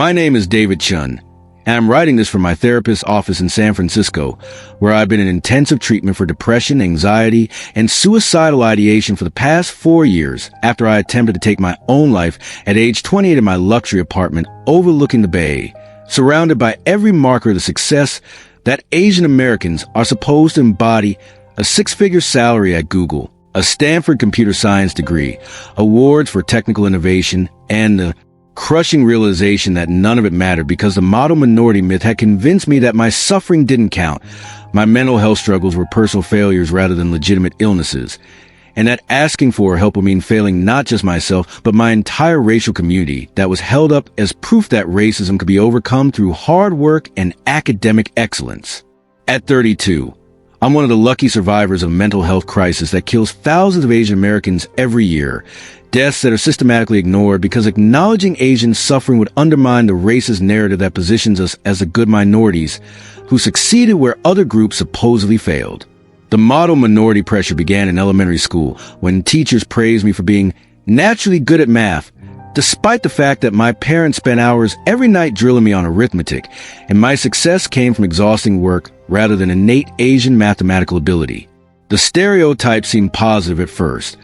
My name is David Chen, and I'm writing this from my therapist's office in San Francisco, where I've been in intensive treatment for depression, anxiety, and suicidal ideation for the past 4 years after I attempted to take my own life at age 28 in my luxury apartment overlooking the Bay, surrounded by every marker of the success that Asian Americans are supposed to embody: a six-figure salary at Google, a Stanford computer science degree, awards for technical innovation, and the crushing realization that none of it mattered because the model minority myth had convinced me that my suffering didn't count. My mental health struggles were personal failures rather than legitimate illnesses, and that asking for help would mean failing not just myself, but my entire racial community that was held up as proof that racism could be overcome through hard work and academic excellence. At 32, I'm one of the lucky survivors of a mental health crisis that kills thousands of Asian Americans every year. Deaths that are systematically ignored because acknowledging Asian suffering would undermine the racist narrative that positions us as the good minorities who succeeded where other groups supposedly failed. The model minority pressure began in elementary school when teachers praised me for being naturally good at math, despite the fact that my parents spent hours every night drilling me on arithmetic, and my success came from exhausting work rather than innate Asian mathematical ability. The stereotype seemed positive at first.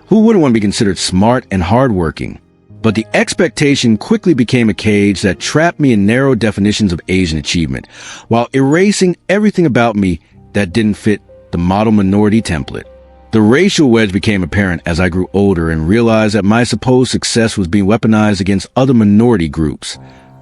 Who wouldn't want to be considered smart and hardworking? But the expectation quickly became a cage that trapped me in narrow definitions of Asian achievement, while erasing everything about me that didn't fit the model minority template. The racial wedge became apparent as I grew older and realized that my supposed success was being weaponized against other minority groups,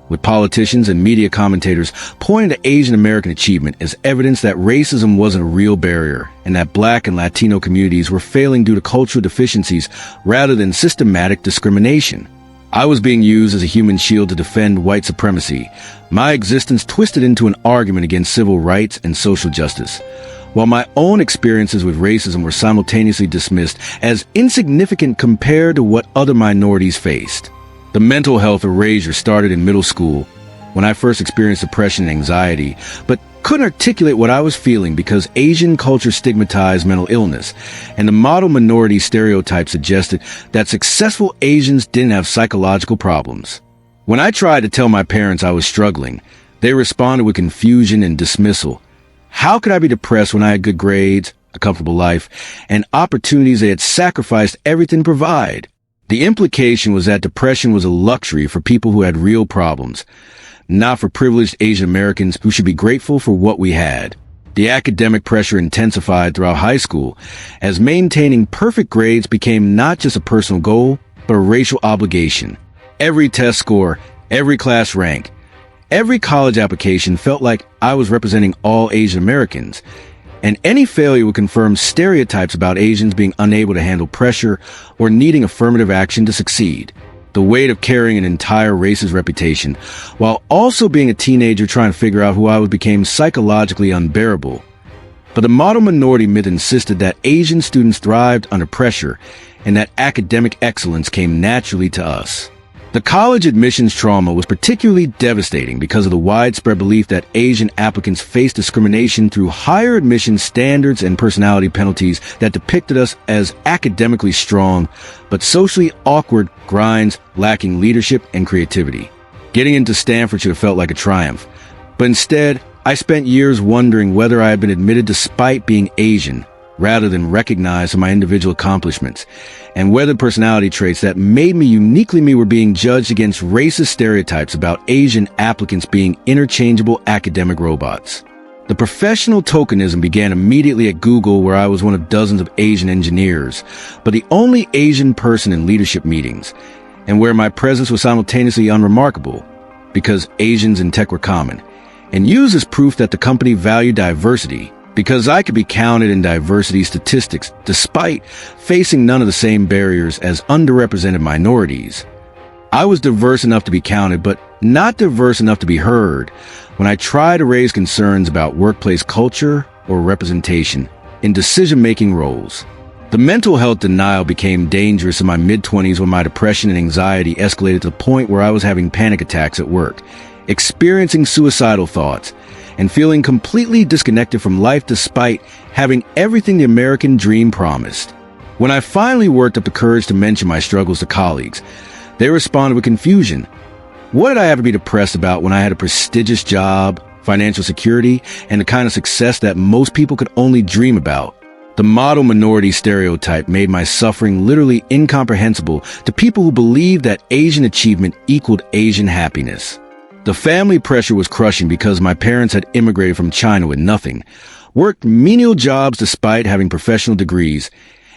with politicians and media commentators pointing to Asian American achievement as evidence that racism wasn't a real barrier and that Black and Latino communities were failing due to cultural deficiencies rather than systematic discrimination. I was being used as a human shield to defend white supremacy, my existence twisted into an argument against civil rights and social justice, while my own experiences with racism were simultaneously dismissed as insignificant compared to what other minorities faced. The mental health erasure started in middle school when I first experienced depression and anxiety, but couldn't articulate what I was feeling because Asian culture stigmatized mental illness, and the model minority stereotype suggested that successful Asians didn't have psychological problems. When I tried to tell my parents I was struggling, they responded with confusion and dismissal. How could I be depressed when I had good grades, a comfortable life, and opportunities they had sacrificed everything to provide? The implication was that depression was a luxury for people who had real problems, not for privileged Asian Americans who should be grateful for what we had. The academic pressure intensified throughout high school as maintaining perfect grades became not just a personal goal, but a racial obligation. Every test score, every class rank, every college application felt like I was representing all Asian Americans, and any failure would confirm stereotypes about Asians being unable to handle pressure or needing affirmative action to succeed. The weight of carrying an entire race's reputation, while also being a teenager trying to figure out who I was, became psychologically unbearable. But the model minority myth insisted that Asian students thrived under pressure and that academic excellence came naturally to us. The college admissions trauma was particularly devastating because of the widespread belief that Asian applicants face discrimination through higher admission standards and personality penalties that depicted us as academically strong, but socially awkward grinds lacking leadership and creativity. Getting into Stanford should have felt like a triumph, but instead, I spent years wondering whether I had been admitted despite being Asian, rather than recognized for my individual accomplishments, and whether personality traits that made me uniquely me were being judged against racist stereotypes about Asian applicants being interchangeable academic robots. The professional tokenism began immediately at Google, where I was one of dozens of Asian engineers, but the only Asian person in leadership meetings, and where my presence was simultaneously unremarkable, because Asians in tech were common, and used as proof that the company valued diversity, because I could be counted in diversity statistics despite facing none of the same barriers as underrepresented minorities. I was diverse enough to be counted, but not diverse enough to be heard when I tried to raise concerns about workplace culture or representation in decision-making roles. The mental health denial became dangerous in my mid-20s when my depression and anxiety escalated to the point where I was having panic attacks at work, experiencing suicidal thoughts, and feeling completely disconnected from life despite having everything the American dream promised. When I finally worked up the courage to mention my struggles to colleagues, they responded with confusion. What did I ever be depressed about when I had a prestigious job, financial security, and the kind of success that most people could only dream about? The model minority stereotype made my suffering literally incomprehensible to people who believed that Asian achievement equaled Asian happiness. The family pressure was crushing because my parents had immigrated from China with nothing, worked menial jobs despite having professional degrees,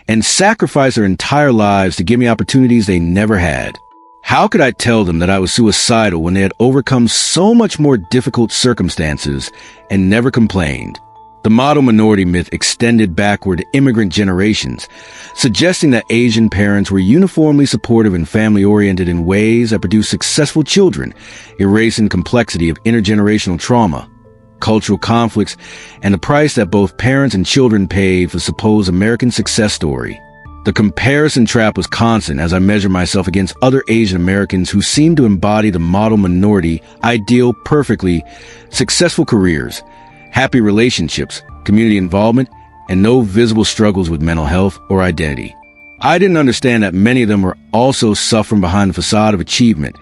and sacrificed their entire lives to give me opportunities they never had. How could I tell them that I was suicidal when they had overcome so much more difficult circumstances and never complained? The model minority myth extended backward to immigrant generations, suggesting that Asian parents were uniformly supportive and family-oriented in ways that produced successful children, erasing complexity of intergenerational trauma, cultural conflicts, and the price that both parents and children paid for supposed American success story. The comparison trap was constant as I measured myself against other Asian Americans who seemed to embody the model minority ideal perfectly: successful careers, happy relationships, community involvement, and no visible struggles with mental health or identity. I didn't understand that many of them were also suffering behind the facade of achievement,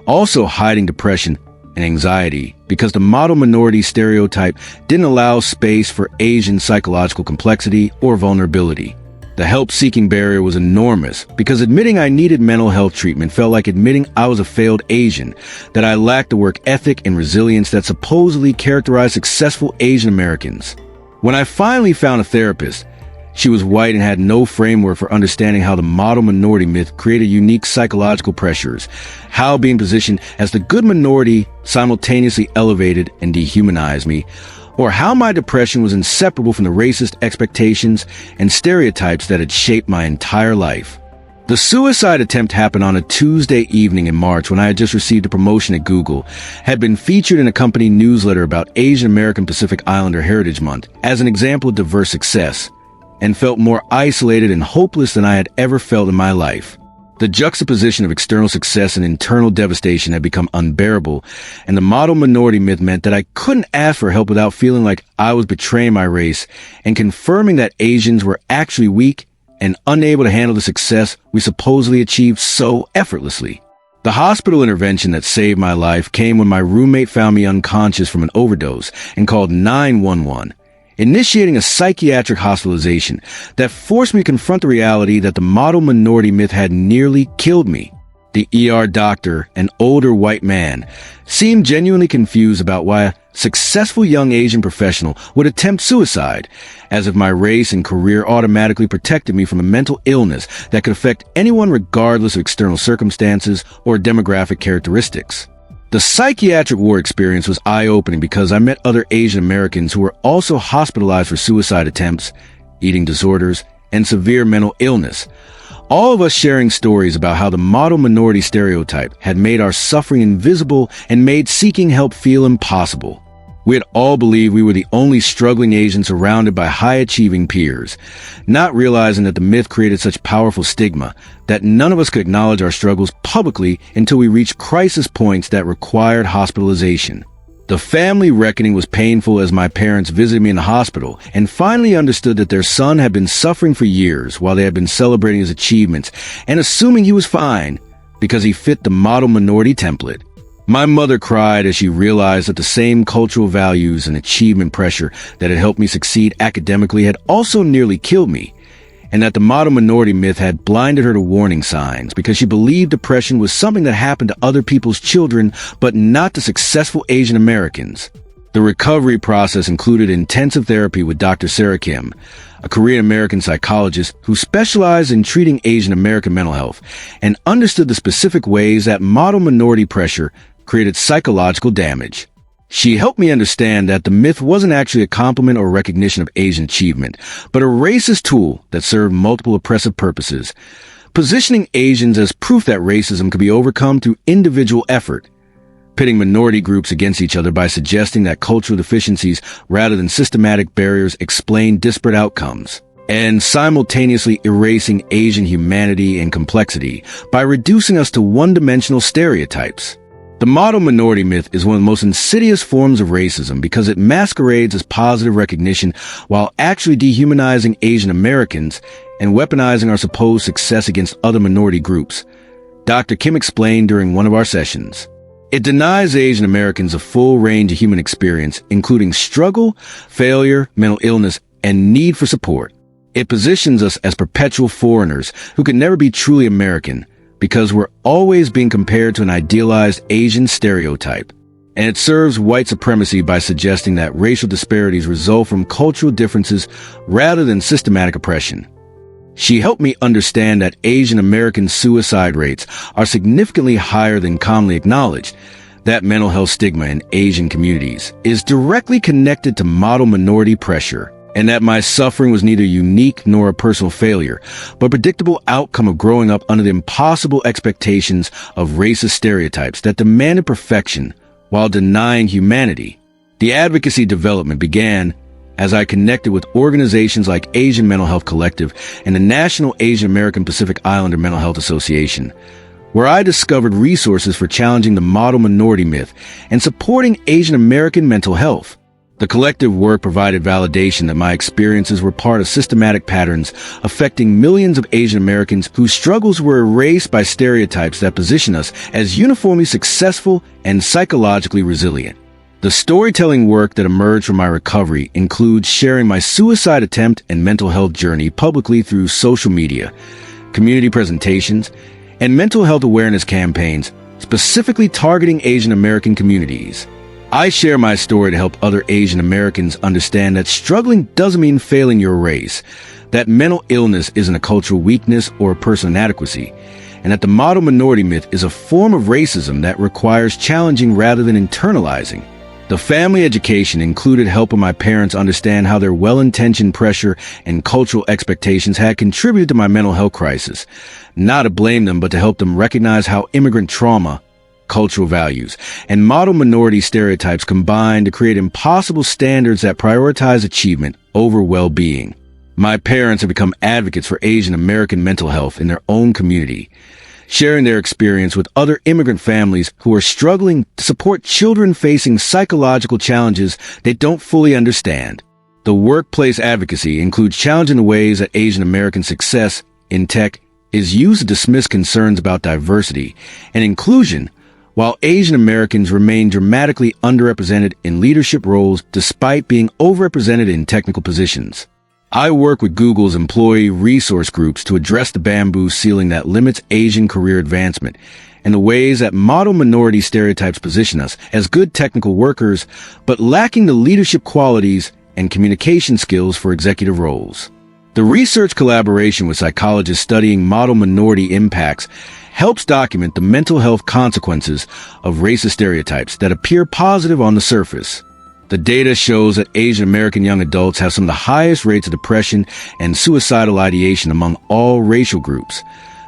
also hiding depression and anxiety, because the model minority stereotype didn't allow space for Asian psychological complexity or vulnerability. The help-seeking barrier was enormous because admitting I needed mental health treatment felt like admitting I was a failed Asian, that I lacked the work ethic and resilience that supposedly characterized successful Asian Americans. When I finally found a therapist, she was white and had no framework for understanding how the model minority myth created unique psychological pressures, how being positioned as the good minority simultaneously elevated and dehumanized me, or how my depression was inseparable from the racist expectations and stereotypes that had shaped my entire life. The suicide attempt happened on a Tuesday evening in March when I had just received a promotion at Google, had been featured in a company newsletter about Asian American Pacific Islander Heritage Month as an example of diverse success, and felt more isolated and hopeless than I had ever felt in my life. The juxtaposition of external success and internal devastation had become unbearable, and the model minority myth meant that I couldn't ask for help without feeling like I was betraying my race and confirming that Asians were actually weak and unable to handle the success we supposedly achieved so effortlessly. The hospital intervention that saved my life came when my roommate found me unconscious from an overdose and called 911. Initiating a psychiatric hospitalization that forced me to confront the reality that the model minority myth had nearly killed me. The ER doctor, an older white man, seemed genuinely confused about why a successful young Asian professional would attempt suicide, as if my race and career automatically protected me from a mental illness that could affect anyone regardless of external circumstances or demographic characteristics. The psychiatric ward experience was eye-opening because I met other Asian Americans who were also hospitalized for suicide attempts, eating disorders, and severe mental illness. All of us sharing stories about how the model minority stereotype had made our suffering invisible and made seeking help feel impossible. We had all believed we were the only struggling Asians surrounded by high-achieving peers, not realizing that the myth created such powerful stigma that none of us could acknowledge our struggles publicly until we reached crisis points that required hospitalization. The family reckoning was painful as my parents visited me in the hospital and finally understood that their son had been suffering for years while they had been celebrating his achievements and assuming he was fine because he fit the model minority template. My mother cried as she realized that the same cultural values and achievement pressure that had helped me succeed academically had also nearly killed me, and that the model minority myth had blinded her to warning signs because she believed depression was something that happened to other people's children but not to successful Asian Americans. The recovery process included intensive therapy with Dr. Sarah Kim, a Korean-American psychologist who specialized in treating Asian American mental health and understood the specific ways that model minority pressure created psychological damage. She helped me understand that the myth wasn't actually a compliment or recognition of Asian achievement, but a racist tool that served multiple oppressive purposes, positioning Asians as proof that racism could be overcome through individual effort, pitting minority groups against each other by suggesting that cultural deficiencies rather than systematic barriers explain disparate outcomes, and simultaneously erasing Asian humanity and complexity by reducing us to one-dimensional stereotypes. The model minority myth is one of the most insidious forms of racism because it masquerades as positive recognition while actually dehumanizing Asian Americans and weaponizing our supposed success against other minority groups. Dr. Kim explained during one of our sessions. It denies Asian Americans a full range of human experience, including struggle, failure, mental illness, and need for support. It positions us as perpetual foreigners who can never be truly American because we're always being compared to an idealized Asian stereotype. And it serves white supremacy by suggesting that racial disparities result from cultural differences rather than systematic oppression. She helped me understand that Asian American suicide rates are significantly higher than commonly acknowledged, that mental health stigma in Asian communities is directly connected to model minority pressure, and that my suffering was neither unique nor a personal failure, but a predictable outcome of growing up under the impossible expectations of racist stereotypes that demanded perfection while denying humanity. The advocacy development began as I connected with organizations like Asian Mental Health Collective and the National Asian American Pacific Islander Mental Health Association, where I discovered resources for challenging the model minority myth and supporting Asian American mental health. The collective work provided validation that my experiences were part of systematic patterns affecting millions of Asian Americans whose struggles were erased by stereotypes that position us as uniformly successful and psychologically resilient. The storytelling work that emerged from my recovery includes sharing my suicide attempt and mental health journey publicly through social media, community presentations, and mental health awareness campaigns, specifically targeting Asian American communities. I share my story to help other Asian Americans understand that struggling doesn't mean failing your race, that mental illness isn't a cultural weakness or a personal inadequacy, and that the model minority myth is a form of racism that requires challenging rather than internalizing. The family education included helping my parents understand how their well-intentioned pressure and cultural expectations had contributed to my mental health crisis, not to blame them, but to help them recognize how immigrant trauma, cultural values, and model minority stereotypes combine to create impossible standards that prioritize achievement over well-being. My parents have become advocates for Asian American mental health in their own community, sharing their experience with other immigrant families who are struggling to support children facing psychological challenges they don't fully understand. The workplace advocacy includes challenging the ways that Asian American success in tech is used to dismiss concerns about diversity and inclusion, while Asian Americans remain dramatically underrepresented in leadership roles despite being overrepresented in technical positions. I work with Google's employee resource groups to address the bamboo ceiling that limits Asian career advancement and the ways that model minority stereotypes position us as good technical workers, but lacking the leadership qualities and communication skills for executive roles. The research collaboration with psychologists studying model minority impacts helps document the mental health consequences of racist stereotypes that appear positive on the surface. The data shows that Asian American young adults have some of the highest rates of depression and suicidal ideation among all racial groups,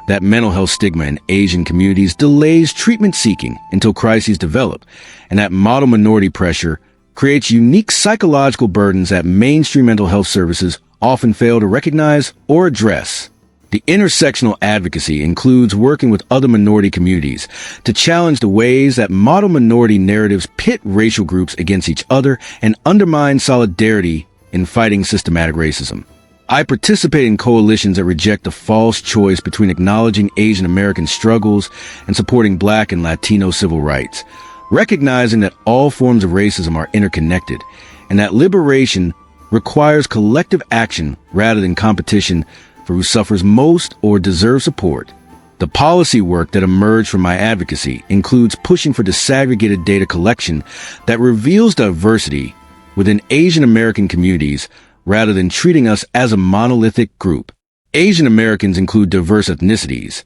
that mental health stigma in Asian communities delays treatment seeking until crises develop, and that model minority pressure creates unique psychological burdens that mainstream mental health services often fail to recognize or address. The intersectional advocacy includes working with other minority communities to challenge the ways that model minority narratives pit racial groups against each other and undermine solidarity in fighting systematic racism. I participate in coalitions that reject the false choice between acknowledging Asian American struggles and supporting Black and Latino civil rights, recognizing that all forms of racism are interconnected and that liberation requires collective action rather than competition for who suffers most or deserves support. The policy work that emerged from my advocacy includes pushing for disaggregated data collection that reveals diversity within Asian American communities rather than treating us as a monolithic group. Asian Americans include diverse ethnicities,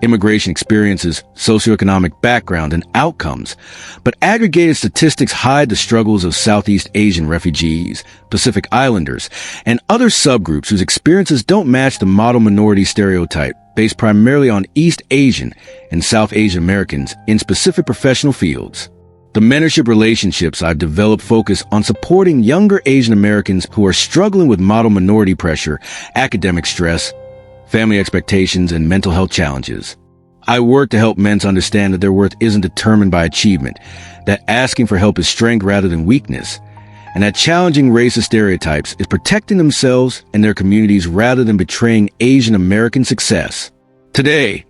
immigration experiences, socioeconomic background, and outcomes, but aggregated statistics hide the struggles of Southeast Asian refugees, Pacific Islanders, and other subgroups whose experiences don't match the model minority stereotype based primarily on East Asian and South Asian Americans in specific professional fields. The mentorship relationships I've developed focus on supporting younger Asian Americans who are struggling with model minority pressure, academic stress, family expectations, and mental health challenges. I work to help men to understand that their worth isn't determined by achievement, that asking for help is strength rather than weakness, and that challenging racist stereotypes is protecting themselves and their communities rather than betraying Asian American success. Today,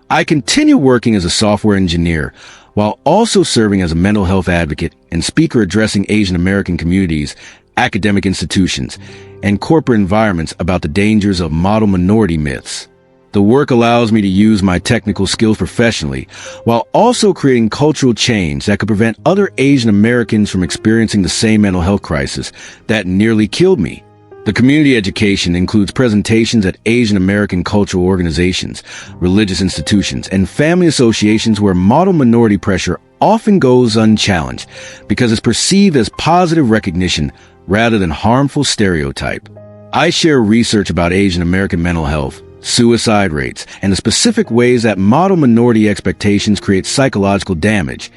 I continue working as a software engineer while also serving as a mental health advocate and speaker addressing Asian American communities, academic institutions, and corporate environments about the dangers of model minority myths. The work allows me to use my technical skills professionally, while also creating cultural change that could prevent other Asian Americans from experiencing the same mental health crisis that nearly killed me. The community education includes presentations at Asian American cultural organizations, religious institutions, and family associations where model minority pressure often goes unchallenged because it's perceived as positive recognition rather than harmful stereotype. I share research about Asian American mental health, suicide rates, and the specific ways that model minority expectations create psychological damage,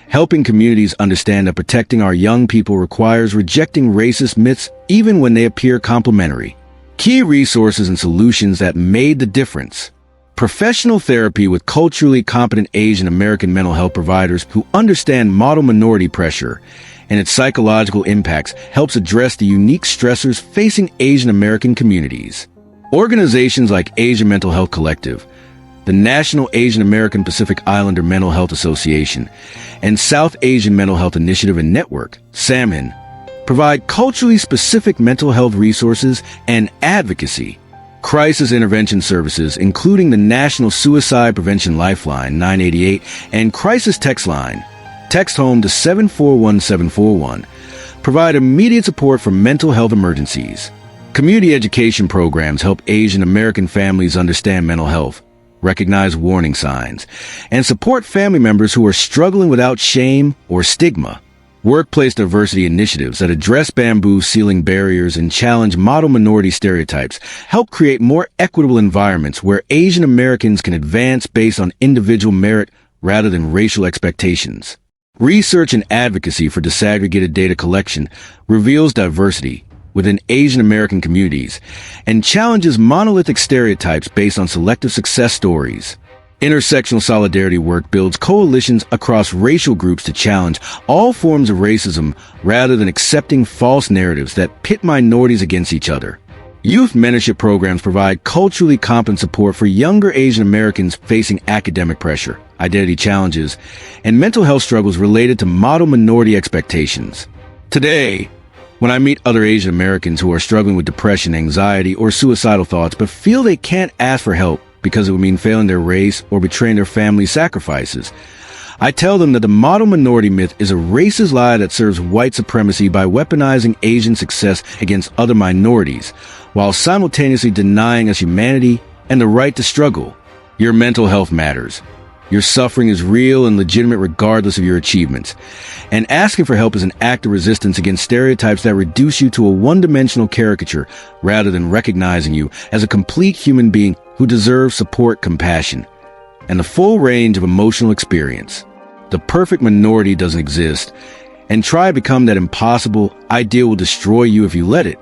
helping communities understand that protecting our young people requires rejecting racist myths even when they appear complementary. Key resources and solutions that made the difference. Professional therapy with culturally competent Asian American mental health providers who understand model minority pressure and its psychological impacts helps address the unique stressors facing Asian American communities. Organizations like Asian Mental Health Collective, the National Asian American Pacific Islander Mental Health Association, and South Asian Mental Health Initiative and Network, SAMHIN, provide culturally specific mental health resources and advocacy. Crisis intervention services, including the National Suicide Prevention Lifeline 988 and Crisis Text Line, text home to 741741, provide immediate support for mental health emergencies. Community education programs help Asian American families understand mental health, recognize warning signs, and support family members who are struggling without shame or stigma. Workplace diversity initiatives that address bamboo ceiling barriers and challenge model minority stereotypes help create more equitable environments where Asian Americans can advance based on individual merit rather than racial expectations. Research and advocacy for disaggregated data collection reveals diversity within Asian American communities and challenges monolithic stereotypes based on selective success stories. Intersectional solidarity work builds coalitions across racial groups to challenge all forms of racism rather than accepting false narratives that pit minorities against each other. Youth mentorship programs provide culturally competent support for younger Asian Americans facing academic pressure, identity challenges, and mental health struggles related to model minority expectations. Today, when I meet other Asian Americans who are struggling with depression, anxiety, or suicidal thoughts but feel they can't ask for help because it would mean failing their race or betraying their family's sacrifices, I tell them that the model minority myth is a racist lie that serves white supremacy by weaponizing Asian success against other minorities, while simultaneously denying us humanity and the right to struggle. Your mental health matters. Your suffering is real and legitimate regardless of your achievements. And asking for help is an act of resistance against stereotypes that reduce you to a one-dimensional caricature rather than recognizing you as a complete human being who deserves support, compassion, and the full range of emotional experience. The perfect minority doesn't exist, and try to become that impossible ideal will destroy you if you let it.